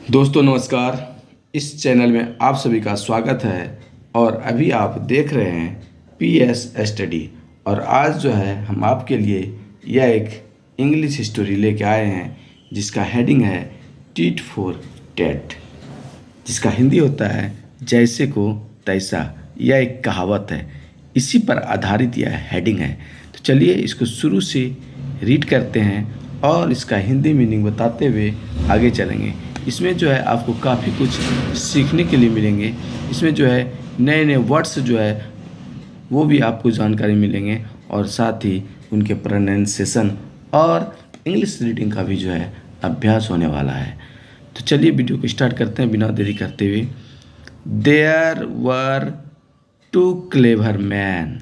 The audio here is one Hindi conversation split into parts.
दोस्तों नमस्कार। इस चैनल में आप सभी का स्वागत है और अभी आप देख रहे हैं पीएस स्टडी। और आज जो है हम आपके लिए यह एक इंग्लिश स्टोरी लेके आए हैं जिसका हेडिंग है टीट फॉर टैट, जिसका हिंदी होता है जैसे को तैसा। यह एक कहावत है, इसी पर आधारित यह हेडिंग है। तो चलिए इसको शुरू से रीड करते हैं और इसका हिंदी मीनिंग बताते हुए आगे चलेंगे। इसमें जो है आपको काफ़ी कुछ सीखने के लिए मिलेंगे। इसमें जो है नए नए वर्ड्स जो है वो भी आपको जानकारी मिलेंगे और साथ ही उनके प्रोनाउंसिएशन और इंग्लिश रीडिंग का भी जो है अभ्यास होने वाला है। तो चलिए वीडियो को स्टार्ट करते हैं बिना देरी करते हुए। There were two clever man.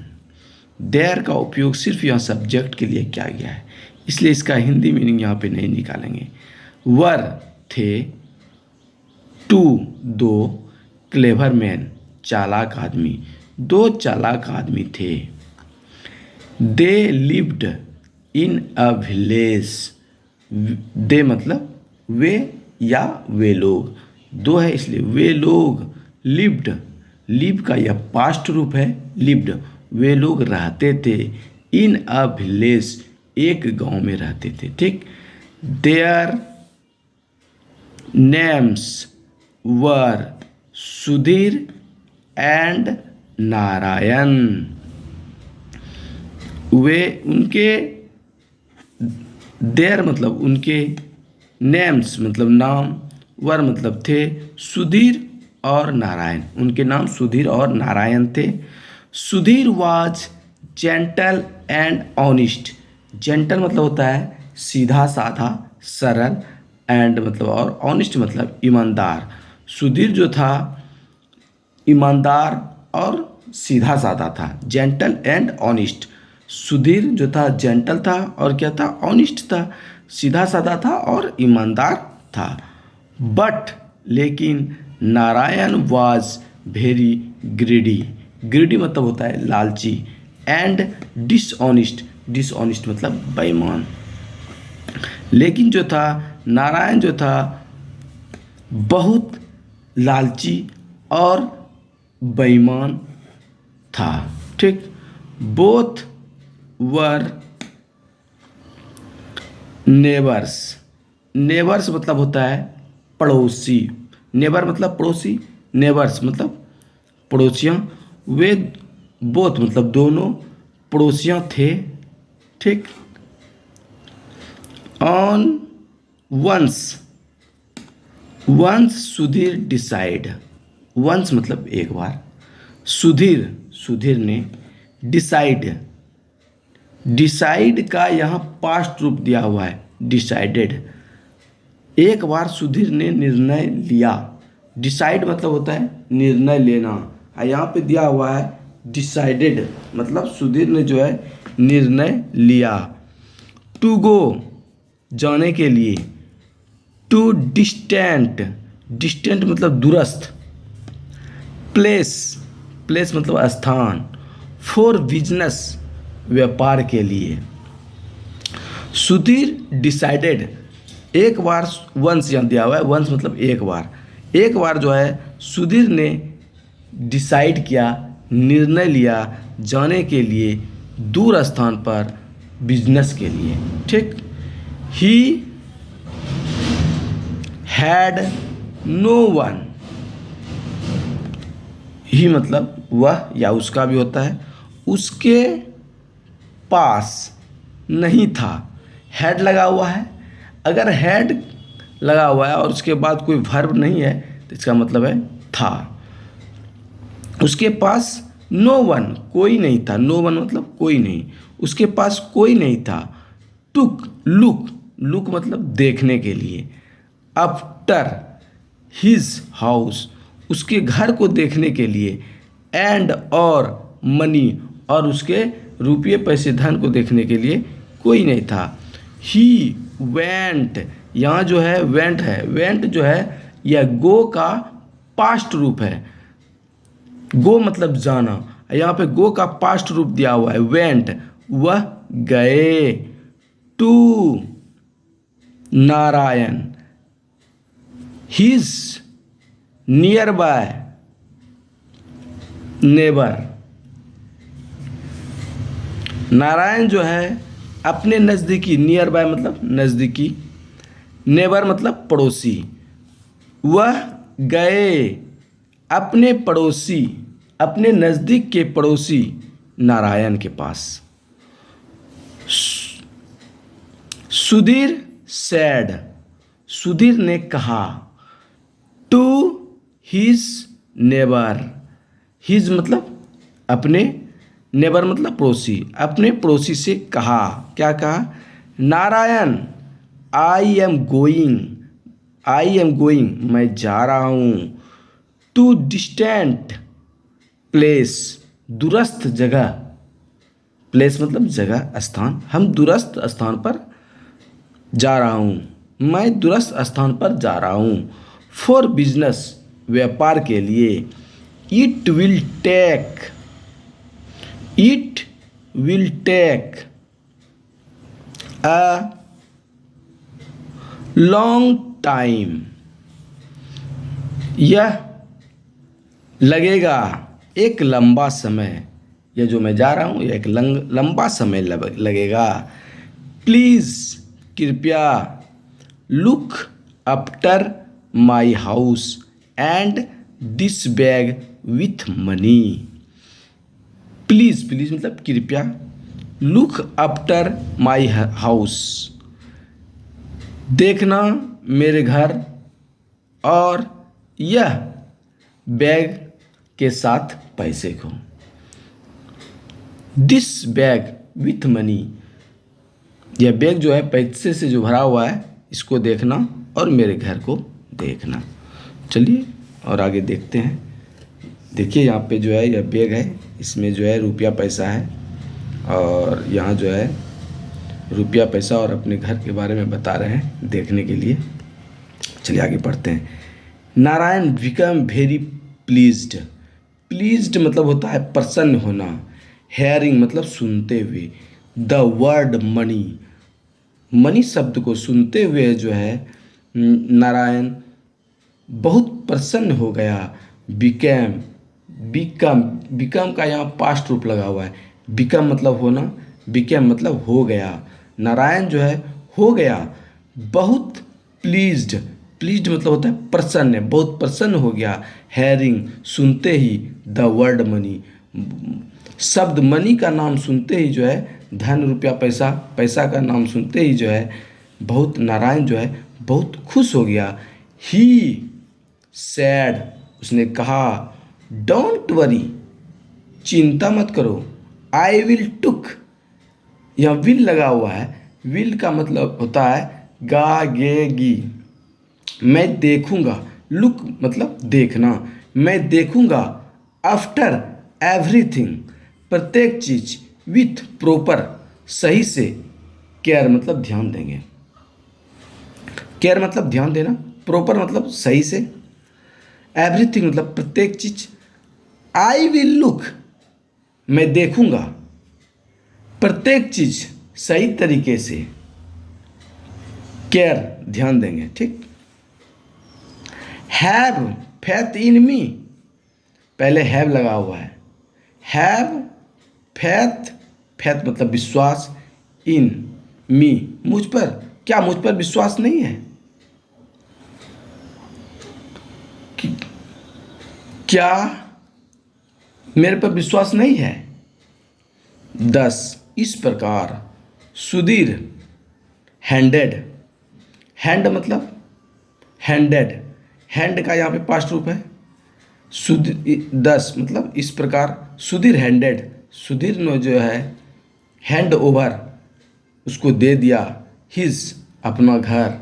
There का उपयोग सिर्फ यहाँ सब्जेक्ट के लिए किया गया है, इसलिए इसका हिंदी मीनिंग यहाँ पे नहीं निकालेंगे। वर थे, टू दो, क्लेवर मैन चालाक आदमी, दो चालाक आदमी थे। They lived in a village. दे मतलब वे या वे लोग, दो है इसलिए वे लोग। लिव्ड, लिव का यह पास्ट रूप है लिव्ड। वे लोग रहते थे इन अ विलेज, एक गांव में रहते थे। ठीक। Their names were Sudhir and Narayan. वे उनके देयर मतलब उनके, नेम्स मतलब नाम, वर मतलब थे, सुधीर और नारायण, उनके नाम सुधीर और नारायण थे। Sudhir was gentle and honest. Gentle मतलब होता है सीधा साधा सरल, एंड मतलब और ऑनेस्ट मतलब ईमानदार। सुधीर जो था ईमानदार और सीधा साधा था, जेंटल एंड ऑनेस्ट। सुधीर जो था जेंटल था और क्या था, ऑनेस्ट था, सीधा साधा था और ईमानदार था। बट लेकिन Narayan was very greedy. Greedy मतलब होता है लालची, एंड डिसऑनेस्ट, डिसऑनेस्ट मतलब बेईमान। लेकिन जो था नारायण जो था बहुत लालची और बेईमान था। ठीक। Both were neighbours. नेबर्स मतलब होता है पड़ोसी। नेबर मतलब पड़ोसी, नेबर्स मतलब पड़ोसियाँ। वे बोथ मतलब दोनों पड़ोसियाँ थे। ठीक। On once, once Sudhir decide. Once मतलब एक बार, सुधीर सुधीर ने, डिसाइड, डिसाइड का यहाँ पास्ट रूप दिया हुआ है डिसाइडेड। एक बार सुधीर ने निर्णय लिया। डिसाइड मतलब होता है निर्णय लेना, और यहाँ पे दिया हुआ है डिसाइडेड मतलब सुधीर ने जो है निर्णय लिया। टू गो जाने के लिए, टू डिस्टेंट, डिस्टेंट मतलब दूरस्थ, प्लेस, प्लेस मतलब स्थान, फॉर बिजनेस व्यापार के लिए। सुधीर डिसाइडेड, एक बार वंस यहाँ दिया हुआ है, वंस मतलब एक बार, एक बार जो है सुधीर ने डिसाइड किया, निर्णय लिया जाने के लिए दूर स्थान पर बिजनेस के लिए। ठीक। He had no one. He मतलब वह या उसका भी होता है, उसके पास नहीं था। हैड लगा हुआ है, अगर हैड लगा हुआ है और उसके बाद कोई वर्ब नहीं है तो इसका मतलब है था। उसके पास नो वन कोई नहीं था, नो वन मतलब कोई नहीं, उसके पास कोई नहीं था। टुक लुक, लुक मतलब देखने के लिए। आफ्टर हिज हाउस, उसके घर को देखने के लिए। एंड और मनी, और उसके रुपये पैसे धन को देखने के लिए कोई नहीं था। ही वेंट, यहाँ जो है वेंट है, वेंट जो है यह गो का पास्ट रूप है। गो मतलब जाना, यहाँ पे गो का पास्ट रूप दिया हुआ है वेंट, वह गए। To Narayan, his near by neighbour. Narayan जो है अपने नज़दीकी, नियर बाय मतलब नज़दीकी, नेबर मतलब पड़ोसी, वह गए अपने पड़ोसी, अपने नज़दीक के पड़ोसी नारायण के पास। सुधीर सैड, सुधीर ने कहा, टू हिज नेबर, हिज मतलब अपने, नेबर मतलब पड़ोसी, अपने पड़ोसी से कहा, क्या कहा, नारायण आई एम गोइंग मैं जा रहा हूँ, टू डिस्टेंट प्लेस, दूरस्थ जगह, प्लेस मतलब जगह, स्थान, हम दूरस्थ स्थान पर जा रहा हूँ, मैं दूरस्थ स्थान पर जा रहा हूँ, फॉर बिजनेस व्यापार के लिए, it will take a long time, यह लगेगा एक लंबा समय, यह जो मैं जा रहा हूँ यह एक लंबा समय लगेगा, प्लीज़ कृपया, look after my house and this bag with money, please, please मतलब कृपया, लुक आफ्टर माई हाउस देखना मेरे घर, और यह बैग के साथ पैसे को, दिस बैग विथ मनी, यह बैग जो है पैसे से जो भरा हुआ है इसको देखना और मेरे घर को देखना। चलिए और आगे देखते हैं। देखिए यहाँ पे जो है यह बैग है, इसमें जो है रुपया पैसा है, और यहाँ जो है रुपया पैसा और अपने घर के बारे में बता रहे हैं देखने के लिए। चलिए आगे पढ़ते हैं। Narayan become very pleased, pleased मतलब होता है प्रसन्न होना, हेयरिंग मतलब सुनते हुए, द वर्ड मनी, मनी शब्द को सुनते हुए जो है नारायण बहुत प्रसन्न हो गया। बिकम, बिकम का यहाँ पास्ट रूप लगा हुआ है, बिकम मतलब होना, बिकम मतलब हो गया, नारायण जो है हो गया बहुत प्लीज्ड, प्लीज्ड मतलब होता है प्रसन्न, बहुत प्रसन्न हो गया, हेयरिंग सुनते ही, द वर्ड मनी शब्द मनी का नाम सुनते ही जो है, धन रुपया पैसा, पैसा का नाम सुनते ही जो है बहुत नारायण जो है बहुत खुश हो गया। ही सैड उसने कहा, डोंट वरी चिंता मत करो, आई विल टुक, यहाँ विल लगा हुआ है, विल का मतलब होता है गा गे गी, मैं देखूंगा, लुक मतलब देखना, मैं देखूंगा, आफ्टर एवरीथिंग प्रत्येक चीज, विथ प्रॉपर सही से, केयर मतलब ध्यान देंगे, केयर मतलब ध्यान देना, प्रॉपर मतलब सही से, एवरीथिंग मतलब प्रत्येक चीज, आई विल लुक मैं देखूंगा, प्रत्येक चीज सही तरीके से, केयर ध्यान देंगे, ठीक। हैव फेथ इन मी, पहले हैव लगा हुआ है, हैव फेथ, फेथ मतलब विश्वास, इन मी मुझ पर, क्या मुझ पर विश्वास नहीं है, क्या मेरे पर विश्वास नहीं है। 10 इस प्रकार सुधीर हैंडेड, हैंड मतलब हैंडेड, हैंड का यहाँ पे पास्ट रूप है, 10 मतलब इस प्रकार सुधीर हैंडेड, सुधीर ने जो है हैंड ओवर उसको दे दिया, हिज अपना घर,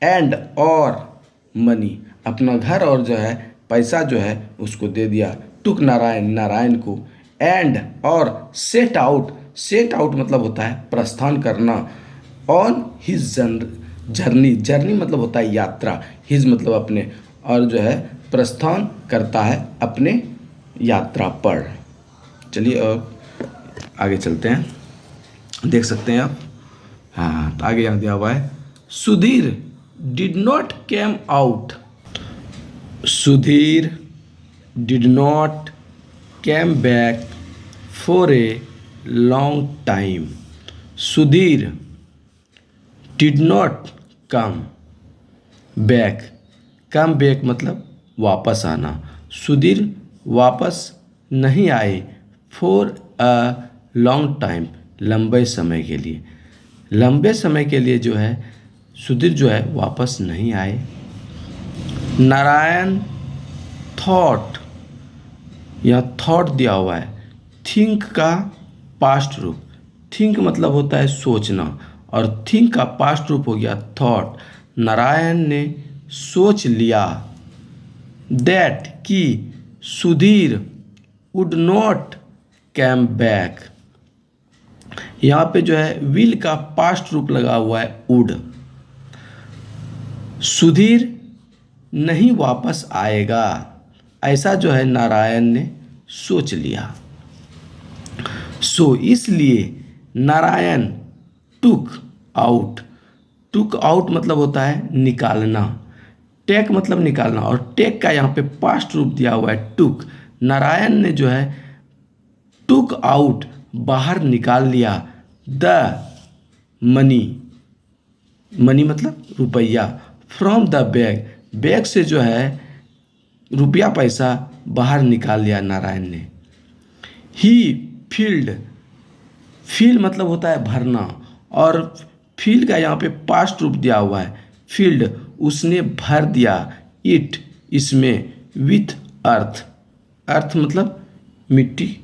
एंड और मनी अपना घर और जो है पैसा जो है उसको दे दिया, टुक नारायण नारायण को, एंड और सेट आउट, सेट आउट मतलब होता है प्रस्थान करना, ऑन हिज जर्नी, जर्नी मतलब होता है यात्रा, हिज मतलब अपने, और जो है प्रस्थान करता है अपने यात्रा पर। चलिए और आगे चलते हैं, देख सकते हैं आप। हाँ तो आगे यहाँ दिया हुआ है, Sudhir did not came out Sudhir did not came back for a long time. Sudhir did not come back, come back मतलब वापस आना। सुधीर वापस नहीं आए फॉर अ लॉन्ग टाइम, लंबे समय के लिए। लंबे समय के लिए जो है सुधीर जो है वापस नहीं आए। नारायण थॉट, यहाँ थॉट दिया हुआ है, थिंक का पास्ट रूप। थिंक मतलब होता है सोचना, और थिंक का पास्ट रूप हो गया थॉट। नारायण ने सोच लिया दैट कि Sudhir would not came back. यहाँ पे जो है विल का पास्ट रूप लगा हुआ है वुड। सुधीर नहीं वापस आएगा, ऐसा जो है नारायण ने सोच लिया। सो इसलिए Narayan took out. Took out मतलब होता है निकालना, टेक मतलब निकालना, और टेक का यहाँ पे पास्ट रूप दिया हुआ है टुक। नारायण ने जो है टुक आउट बाहर निकाल लिया द मनी, मनी मतलब रुपया, फ्रॉम द बैग, बैग से जो है रुपया पैसा बाहर निकाल लिया नारायण ने। ही फील्ड, फील मतलब होता है भरना, और फील का यहाँ पे पास्ट रूप दिया हुआ है फील्ड, उसने भर दिया इट, इसमें, विथ अर्थ। अर्थ मतलब मिट्टी,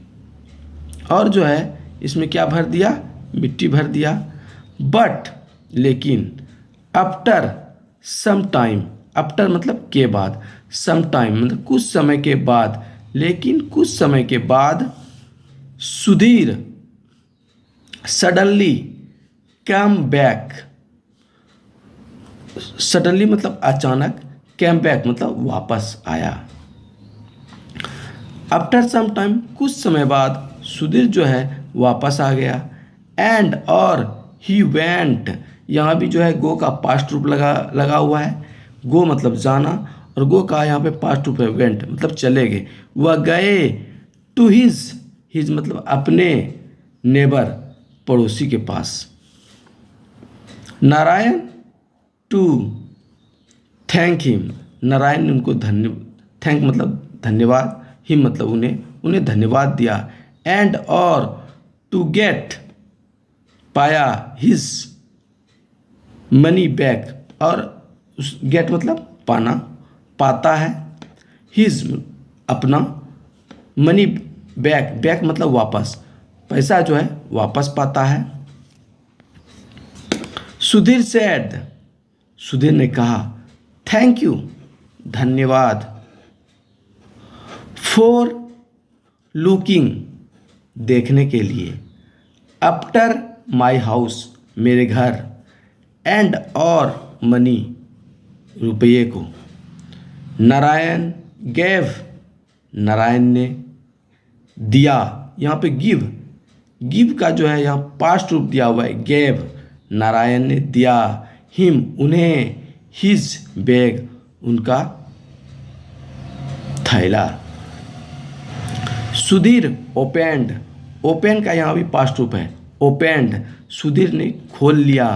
और जो है इसमें क्या भर दिया, मिट्टी भर दिया। बट लेकिन आफ्टर सम टाइम, आफ्टर मतलब के बाद, सम टाइम मतलब कुछ समय के बाद, लेकिन कुछ समय के बाद Sudhir suddenly come back. Suddenly मतलब अचानक, कैम बैक मतलब वापस आया। आफ्टर सम टाइम कुछ समय बाद सुधीर जो है वापस आ गया। एंड और ही वेंट, यहाँ भी जो है गो का पास्ट रूप लगा हुआ है। गो मतलब जाना, और गो का यहाँ पे पास्ट रूप है वेंट मतलब चले गए। वह गए टू हिज, हिज मतलब अपने, नेबर पड़ोसी के पास। Narayan to thank him, Narayan ने उनको थैंक मतलब धन्यवाद, हिम मतलब उन्हें धन्यवाद दिया। एंड और टू गेट पाया हिज मनी बैक, और उस गेट मतलब पाना, पाता है, हिज अपना, मनी बैक, बैक मतलब वापस, पैसा जो है वापस पाता है। सुधीर सेड, सुधीर ने कहा थैंक यू धन्यवाद, फॉर लुकिंग देखने के लिए, आफ्टर माई हाउस मेरे घर, एंड और मनी रुपये को। नारायण गेव, नारायण ने दिया, यहाँ पे गिव, गिव का जो है यहाँ पास्ट रूप दिया हुआ है गेव, नारायण ने दिया, हिम उन्हें, हिज बैग उनका थैला। सुधीर ओपेंड, ओपन का यहाँ भी पास्ट रूप है ओपेंड, सुधीर ने खोल लिया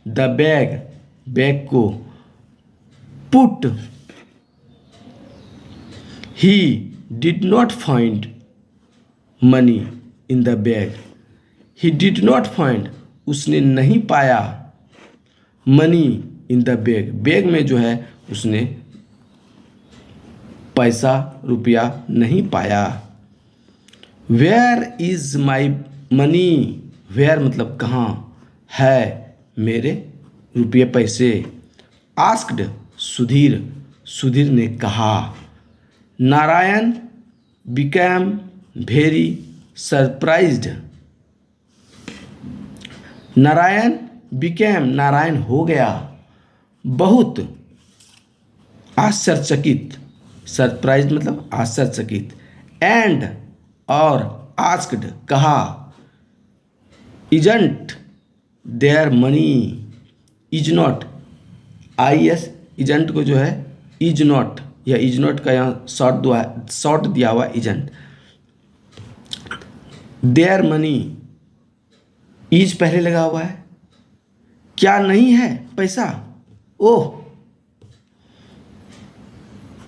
द बैग, बैग को। Put, he did not find money in the bag, he did not find उसने नहीं पाया, मनी इन द बैग, बैग में जो है उसने पैसा रुपया नहीं पाया। Where is my money, where मतलब कहाँ है मेरे रुपये पैसे। आस्क्ड सुधीर, सुधीर ने कहा। Narayan became very surprised, Narayan became Narayan हो गया बहुत आश्चर्यचकित, सरप्राइज मतलब आश्चर्यचकित। एंड और आस्क्ड कहा, isn't their money, is not, I S isn't को जो है इज नॉट या इज नॉट का यहाँ शॉर्ट दिया हुआ इजंट। देयर मनी, इज पहले लगा हुआ है, क्या नहीं है पैसा, oh.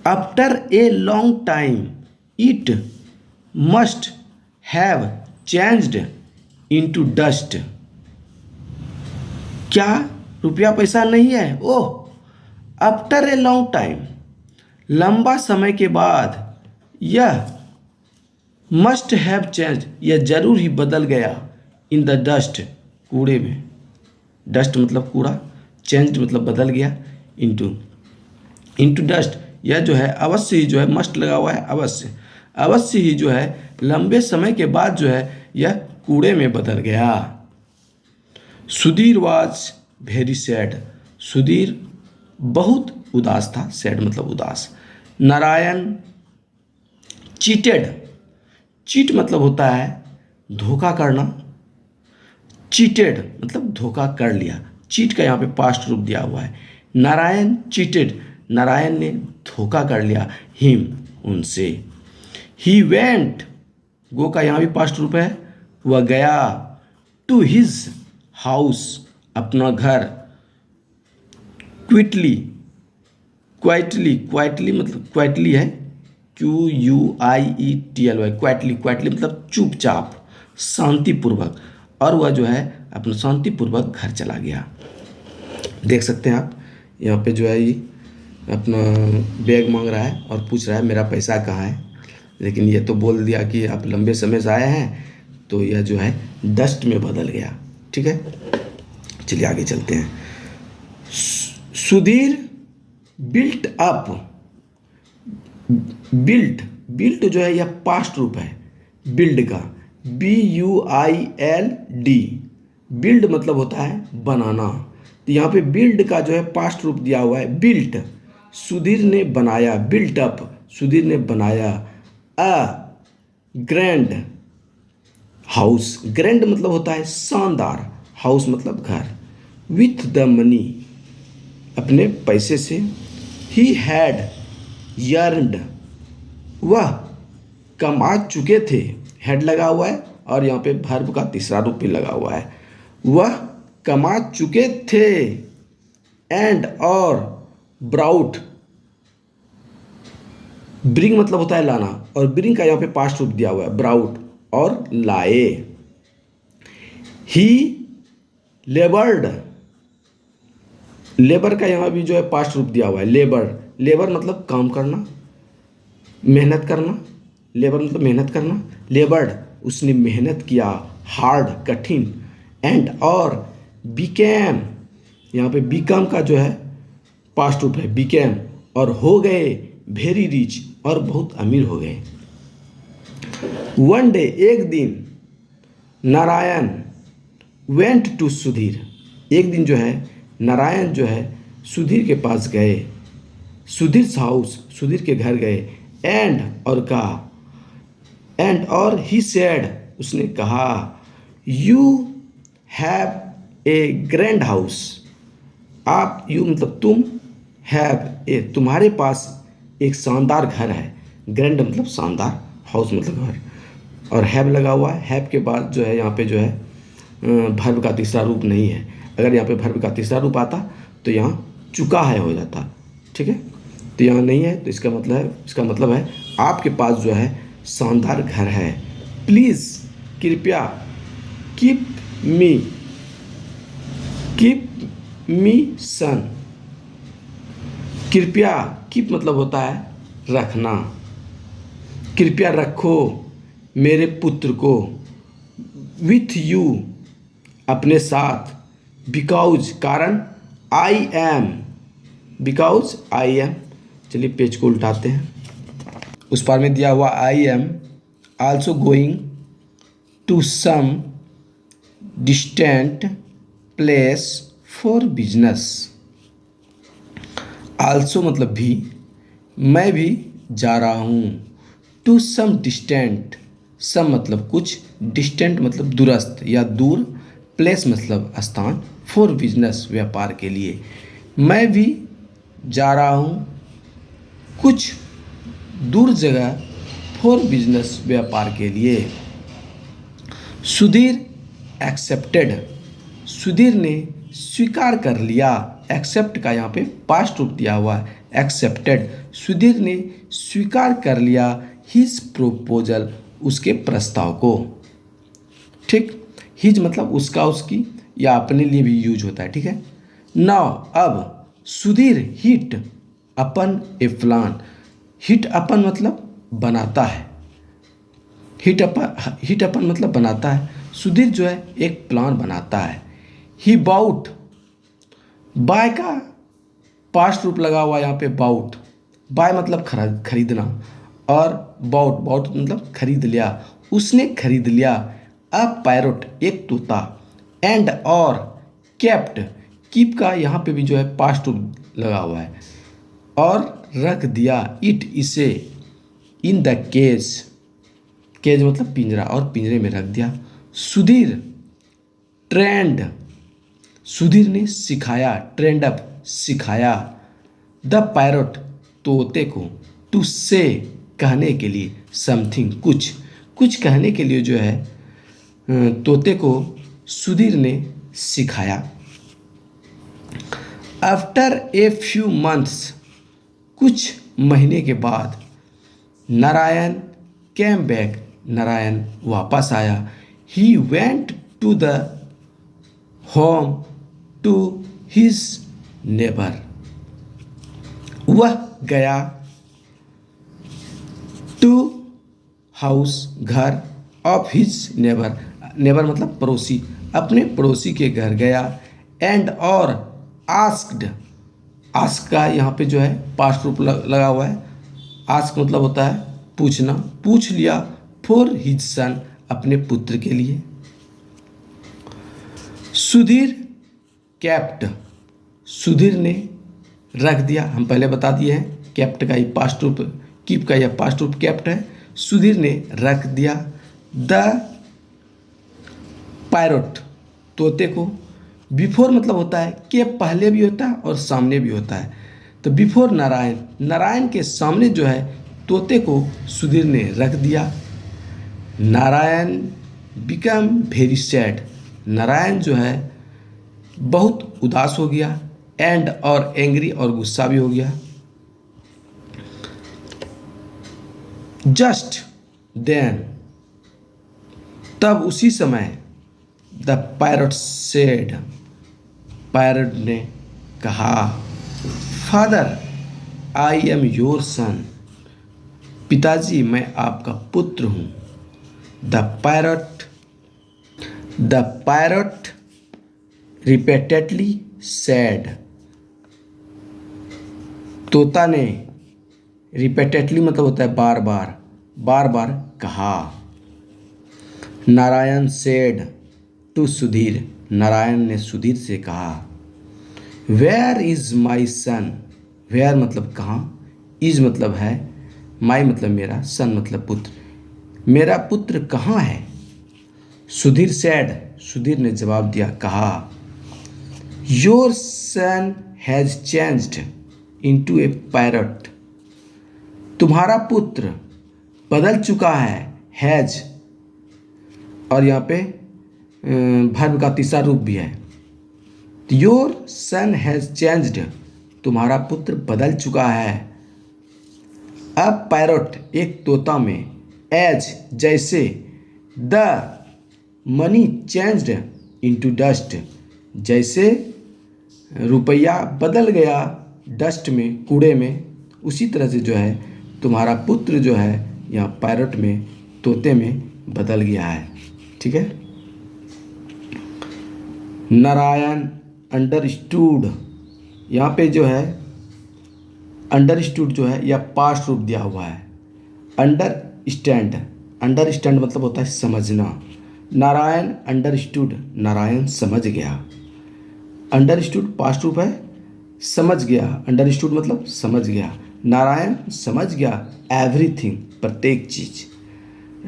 After a long time it must have changed into dust, क्या रुपया पैसा नहीं है, oh. After a long time, लंबा समय के बाद, यह मस्ट हैव चेंज, यह जरूर ही बदल गया, इन द डस्ट, कूड़े में। डस्ट मतलब कूड़ा, चेंज मतलब बदल गया, इनटू डस्ट, यह जो है अवश्य ही जो है, मस्ट लगा हुआ है, अवश्य ही जो है लंबे समय के बाद जो है यह कूड़े में बदल गया। Sudhir was very sad, Sudhir बहुत उदास था, सैड मतलब उदास। नारायण चीटेड, चीट मतलब होता है धोखा करना, चीटेड मतलब धोखा कर लिया, चीट का यहाँ पे पास्ट रूप दिया हुआ है। नारायण चीटेड, नारायण ने धोखा कर लिया, हिम उनसे। ही वेंट, गो का यहाँ भी पास्ट रूप है, वह गया, टू हिज हाउस, अपना घर। क्विटली, क्वाइटली मतलब क्वाइटली है, QUIETLY, क्वाइटली मतलब चुपचाप, शांतिपूर्वक, और वह जो है अपना शांतिपूर्वक घर चला गया। देख सकते हैं आप यहाँ पे जो है ये अपना बैग मांग रहा है और पूछ रहा है मेरा पैसा कहाँ है, लेकिन ये तो बोल दिया कि आप लंबे समय से आए हैं, तो यह जो है डस्ट में बदल गया। ठीक है, चलिए आगे चलते हैं। सुधीर बिल्ट अप, बिल्ट जो है यह पास्ट रूप है बिल्ड का, BUILD, बिल्ड मतलब होता है बनाना, तो यहाँ पे बिल्ड का जो है पास्ट रूप दिया हुआ है बिल्ट, सुधीर ने बनाया, बिल्ट अप, सुधीर ने बनाया। अ ग्रैंड हाउस, ग्रैंड मतलब होता है शानदार, हाउस मतलब घर। विथ द मनी, अपने पैसे से। ही हैड यर्नड, वह कमा चुके थे, हैड लगा हुआ है और यहाँ पे वर्ब का तीसरा रूप भी लगा हुआ है, वह कमा चुके थे। एंड और ब्राउट, ब्रिंग मतलब होता है लाना, और ब्रिंग का यहाँ पे पास्ट रूप दिया हुआ है ब्राउट, और लाए। ही लेबर्ड, लेबर का यहाँ भी जो है पास्ट रूप दिया हुआ है लेबर मतलब काम करना, मेहनत करना, लेबर मतलब मेहनत करना, लेबर्ड उसने मेहनत किया, हार्ड कठिन। एंड और बिकेम, यहाँ पे बिकम का जो है पास्ट रूप है बिकेम, और हो गए वेरी रिच, और बहुत अमीर हो गए। वन डे, एक दिन, नारायण वेंट टू सुधीर, एक दिन जो है नारायण जो है सुधीर के पास गए, सुधीर हाउस, सुधीर के घर गए। एंड और कहा, एंड और ही सेड, उसने कहा, you have a grand house, आप, यू मतलब तुम, हैव ए तुम्हारे पास एक शानदार घर है, ग्रैंड मतलब शानदार, हाउस मतलब घर, और हैव लगा हुआ है, हैव के बाद जो है यहाँ पे जो है वर्ब का तीसरा रूप नहीं है, अगर यहाँ पे वर्ब का तीसरा रूप आता तो यहाँ चुका है हो जाता। ठीक है, तो यहाँ नहीं है, तो इसका मतलब है आपके पास जो है शानदार घर है। प्लीज़, कृपया, कीप मी सन, कृपया, कीप मतलब होता है रखना, कृपया रखो मेरे पुत्र को। विथ यू, अपने साथ। बिकॉज, कारण। I am, because I am. चलिए पेज को उल्टाते हैं, उस पार में दिया हुआ I am also going to some distant place for business. Also मतलब भी, मैं भी जा रहा हूँ। टू सम डिस्टेंट, सम मतलब कुछ, डिस्टेंट मतलब दूरस्थ या दूर, प्लेस मतलब स्थान, फॉर बिजनेस व्यापार के लिए। मैं भी जा रहा हूँ कुछ दूर जगह फॉर बिजनेस, व्यापार के लिए। सुधीर एक्सेप्टेड, सुधीर ने स्वीकार कर लिया। एक्सेप्ट का यहाँ पे पास्ट रूप दिया हुआ है, एक्सेप्टेड। सुधीर ने स्वीकार कर लिया हिज प्रोपोजल, उसके प्रस्ताव को। ठीक, हिज मतलब उसका, उसकी, या अपने लिए भी यूज होता है। ठीक है। नाउ अब सुधीर हिट अपन ए प्लान, हिट अपन मतलब बनाता है, हिट अपन मतलब बनाता है। सुधीर जो है एक प्लान बनाता है। ही बाउट, बाय का पास्ट रूप लगा हुआ यहाँ पे बाउट, बाय मतलब खरीदना, और बाउट, बाउट मतलब खरीद लिया, उसने खरीद लिया। अ पैरोट, एक तोता। एंड और केप्ट, कीप का यहाँ पे भी जो है पास्ट रूप लगा हुआ है, और रख दिया इट, इसे, इन द केज, केज मतलब पिंजरा, और पिंजरे में रख दिया। सुधीर ट्रेंड, सुधीर ने सिखाया, ट्रेंड अप सिखाया। द पैरोट, तोते को, टू से कहने के लिए, समथिंग कुछ, कुछ कहने के लिए जो है तोते को सुधीर ने सिखाया। आफ्टर ए फ्यू मंथ्स, कुछ महीने के बाद, नारायण कैम बैक, नारायण वापस आया। He went to the home to his neighbour, वह गया टू हाउस, घर, ऑफ हिज नेबर, नेबर मतलब पड़ोसी, अपने पड़ोसी के घर गया। एंड और आस्क्ड, आस्क का यहाँ पे जो है पास्ट रूप लगा हुआ है। आस्क मतलब होता है पूछना, पूछ लिया। फॉर हिज सन, अपने पुत्र के लिए। सुधीर कैप्ट, सुधीर ने रख दिया, हम पहले बता दिए हैं कैप्ट का ये पास्ट रूप, कीप का यह पास्ट रूप कैप्ट है। सुधीर ने रख दिया द पैरोट, तोते को। बिफोर मतलब होता है कि पहले भी होता है और सामने भी होता है। तो बिफोर नारायण, नारायण के सामने जो है तोते को सुधीर ने रख दिया। Narayan become very sad, Narayan जो है बहुत उदास हो गया। एंड और एंग्री, और गुस्सा भी हो गया। जस्ट देन, तब उसी समय, द पैरट सेड, पैरट ने कहा, father I am your son, पिताजी मैं आपका पुत्र हूँ। द पैरट रिपीटेडली सैड, तोता ने, रिपीटेडली मतलब होता है बार बार, बार बार कहा। नारायण सेड टू सुधीर, नारायण ने सुधीर से कहा। Where is my son, where मतलब कहाँ, इज मतलब है, माई मतलब मेरा, सन मतलब पुत्र, मेरा पुत्र कहाँ है। सुधीर सैड, सुधीर ने जवाब दिया, कहा। Your son has changed into A parrot, तुम्हारा पुत्र बदल चुका है। हैज, और यहाँ पे वर्ब का तीसरा रूप भी है। योर सन हैज चेंज्ड, तुम्हारा पुत्र बदल चुका है। अब पैरट, एक तोता में, एज जैसे, the money changed into dust, जैसे रुपया बदल गया डस्ट में, कूड़े में, उसी तरह से जो है तुम्हारा पुत्र जो है यहाँ पैरट में, तोते में बदल गया है। ठीक है। नारायण अंडरस्टूड, यहाँ पे जो है अंडरस्टूड जो है यह पास्ट रूप दिया हुआ है। अंडरस्टैंड, अंडरस्टैंड मतलब होता है समझना। नारायण अंडरस्टूड, नारायण समझ गया। अंडरस्टूड पास्ट रूप है, समझ गया। अंडरस्टूड मतलब समझ गया। नारायण समझ गया एवरीथिंग, प्रत्येक चीज।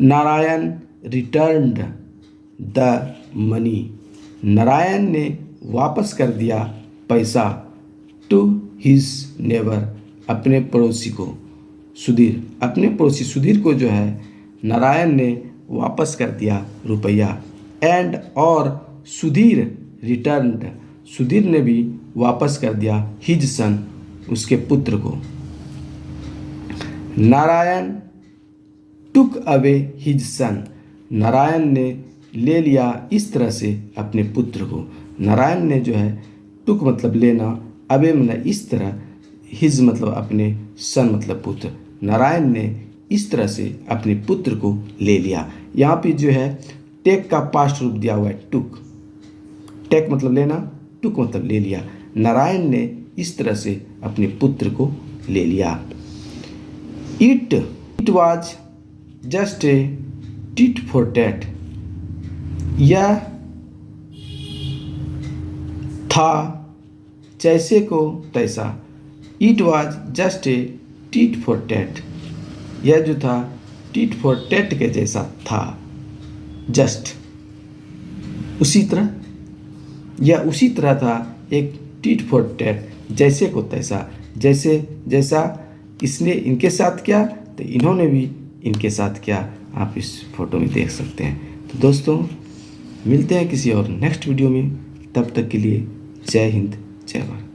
Narayan returned the money, Narayan ने वापस कर दिया पैसा। टू हिज नेबर, अपने पड़ोसी को जो है नारायण ने वापस कर दिया रुपया। एंड और सुधीर रिटर्न्ड, सुधीर ने भी वापस कर दिया हिज सन, उसके पुत्र को। Narayan took away his son, Narayan ने ले लिया इस तरह से अपने पुत्र को। नारायण ने जो है टुक मतलब लेना, अवे मतलब इस तरह, हिज मतलब अपने, सन मतलब पुत्र। नारायण ने इस तरह से अपने पुत्र को ले लिया। यहाँ पे जो है टेक का पास्ट रूप दिया हुआ है टुक। टेक मतलब लेना, टुक मतलब ले लिया। नारायण ने इस तरह से अपने पुत्र को ले लिया। It was just a tit for tat, यह था जैसे को तैसा। It was just a tit for tat, यह जो था टिट फॉर टैट के जैसा था। जस्ट उसी तरह, यह उसी तरह था, एक टिट फॉर टैट, जैसे को तैसा। जैसा इसने इनके साथ किया तो इन्होंने भी इनके साथ किया, आप इस फोटो में देख सकते हैं। तो दोस्तों मिलते हैं किसी और नेक्स्ट वीडियो में, तब तक के लिए जय हिंद जय भारत।